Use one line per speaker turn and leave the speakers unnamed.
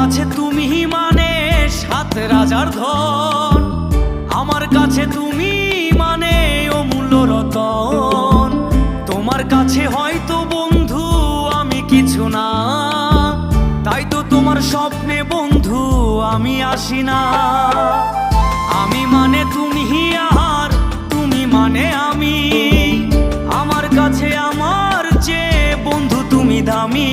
কাছে তুমি মানে সাত রাজার ধন, আমার কাছে তুমি মানে অমূল্য রতন। তোমার কাছে হয়তো বন্ধু আমি কিছু না, তাই তো তোমার স্বপ্নে বন্ধু আমি আসি না। আমি মানে তুমি আর তুমি মানে আমি, আমার কাছে আমার যে বন্ধু তুমি দামি।